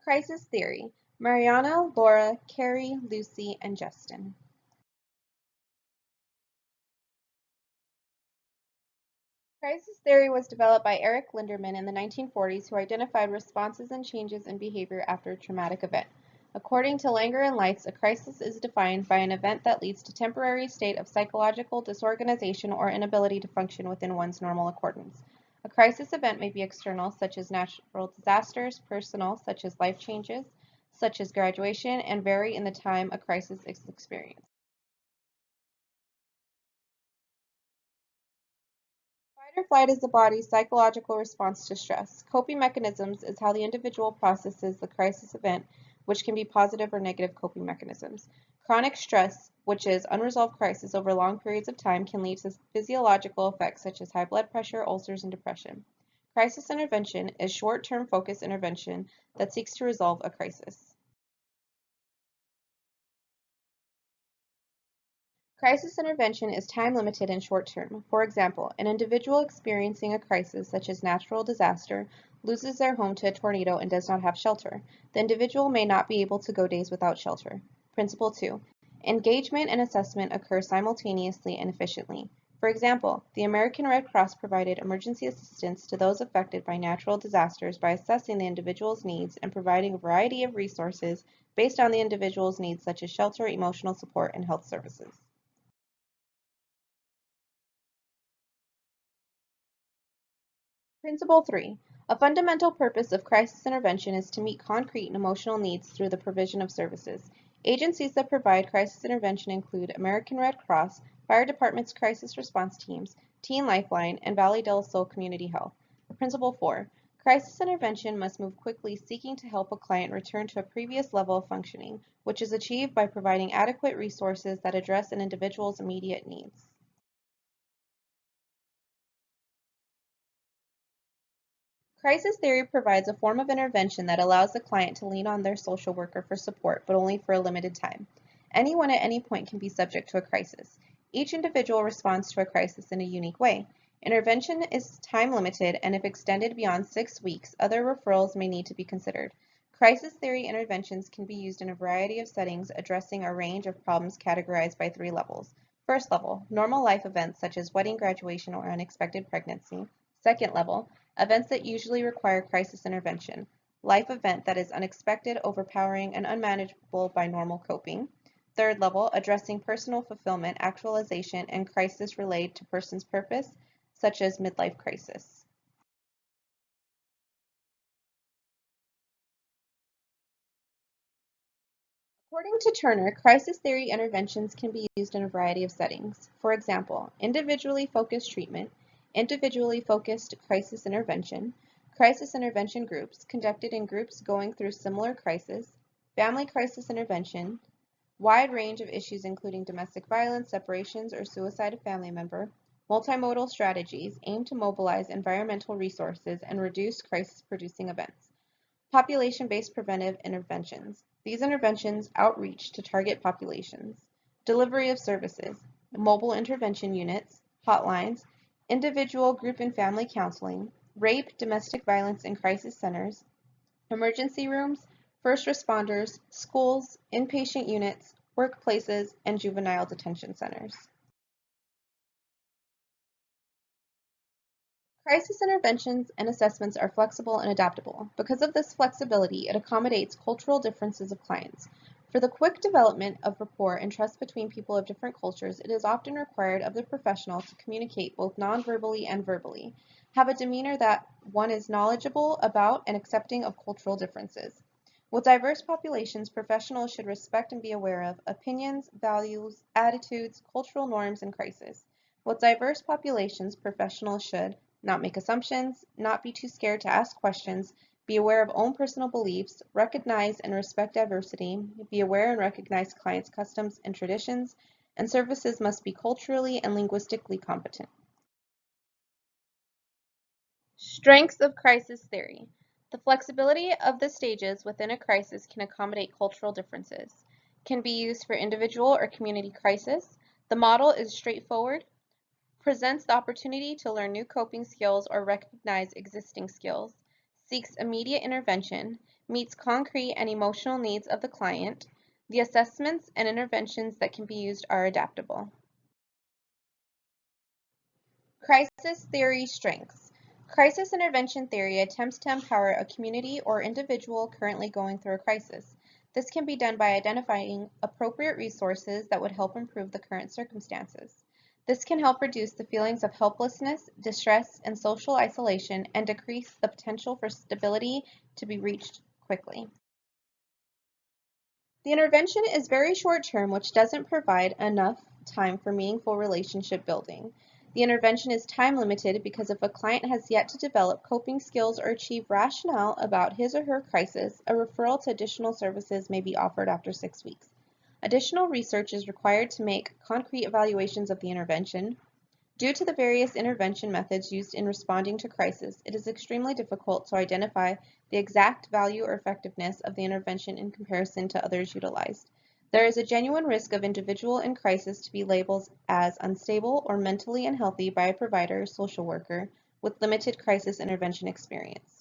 Crisis Theory: Mariana, Laura, Carrie, Lucy, and Justin. Crisis theory was developed by Eric Linderman in the 1940s, who identified responses and changes in behavior after a traumatic event. According to Langer and Leitz, a crisis is defined by an event that leads to temporary state of psychological disorganization or inability to function within one's normal accordance. A crisis event may be external, such as natural disasters, personal, such as life changes, such as graduation, and vary in the time a crisis is experienced. Fight or flight is the body's psychological response to stress. Coping mechanisms is how the individual processes the crisis event, which can be positive or negative coping mechanisms. Chronic stress, which is unresolved crisis over long periods of time, can lead to physiological effects such as high blood pressure, ulcers, and depression. Crisis intervention is short-term focused intervention that seeks to resolve a crisis. Crisis intervention is time-limited and short-term. For example, an individual experiencing a crisis such as natural disaster loses their home to a tornado and does not have shelter. The individual may not be able to go days without shelter. Principle 2. Engagement and assessment occur simultaneously and efficiently. For example, the American Red Cross provided emergency assistance to those affected by natural disasters by assessing the individual's needs and providing a variety of resources based on the individual's needs such as shelter, emotional support, and health services. Principle 3. A fundamental purpose of crisis intervention is to meet concrete and emotional needs through the provision of services. Agencies that provide crisis intervention include American Red Cross, Fire Department's crisis response teams, Teen Lifeline, and Valley del Sol Community Health. Principle 4. Crisis intervention must move quickly, seeking to help a client return to a previous level of functioning, which is achieved by providing adequate resources that address an individual's immediate needs. Crisis theory provides a form of intervention that allows the client to lean on their social worker for support, but only for a limited time. Anyone at any point can be subject to a crisis. Each individual responds to a crisis in a unique way. Intervention is time limited, and if extended beyond 6 weeks, other referrals may need to be considered. Crisis theory interventions can be used in a variety of settings, addressing a range of problems categorized by 3 levels. First level, normal life events such as wedding, graduation, or unexpected pregnancy. Second level, events that usually require crisis intervention. Life event that is unexpected, overpowering, and unmanageable by normal coping. Third level, addressing personal fulfillment, actualization, and crisis related to person's purpose, such as midlife crisis. According to Turner, crisis theory interventions can be used in a variety of settings. For example, individually focused treatment, individually focused crisis intervention groups conducted in groups going through similar crisis, family crisis intervention, wide range of issues including domestic violence, separations, or suicide of family member, multimodal strategies aim to mobilize environmental resources and reduce crisis-producing events. Population-based preventive interventions. These interventions outreach to target populations. Delivery of services. Mobile intervention units, hotlines, individual, group, and family counseling, rape, domestic violence, and crisis centers, emergency rooms, first responders, schools, inpatient units, workplaces, and juvenile detention centers. Crisis interventions and assessments are flexible and adaptable. Because of this flexibility, it accommodates cultural differences of clients. For the quick development of rapport and trust between people of different cultures, it is often required of the professional to communicate both non-verbally and verbally, have a demeanor that one is knowledgeable about and accepting of cultural differences. With diverse populations, professionals should respect and be aware of opinions, values, attitudes, cultural norms, and crisis. With diverse populations, professionals should not make assumptions, not be too scared to ask questions, be aware of own personal beliefs, recognize and respect diversity, be aware and recognize clients' customs and traditions, and services must be culturally and linguistically competent. Strengths of crisis theory. The flexibility of the stages within a crisis can accommodate cultural differences. Can be used for individual or community crisis. The model is straightforward, presents the opportunity to learn new coping skills or recognize existing skills, seeks immediate intervention, meets concrete and emotional needs of the client. The assessments and interventions that can be used are adaptable. Crisis theory strengths. Crisis intervention theory attempts to empower a community or individual currently going through a crisis. This can be done by identifying appropriate resources that would help improve the current circumstances. This can help reduce the feelings of helplessness, distress, and social isolation and decrease the potential for stability to be reached quickly. The intervention is very short-term, which doesn't provide enough time for meaningful relationship building. The intervention is time-limited because if a client has yet to develop coping skills or achieve rationale about his or her crisis, a referral to additional services may be offered after 6 weeks. Additional research is required to make concrete evaluations of the intervention. Due to the various intervention methods used in responding to crisis, it is extremely difficult to identify the exact value or effectiveness of the intervention in comparison to others utilized. There is a genuine risk of individual in crisis to be labeled as unstable or mentally unhealthy by a provider or social worker with limited crisis intervention experience.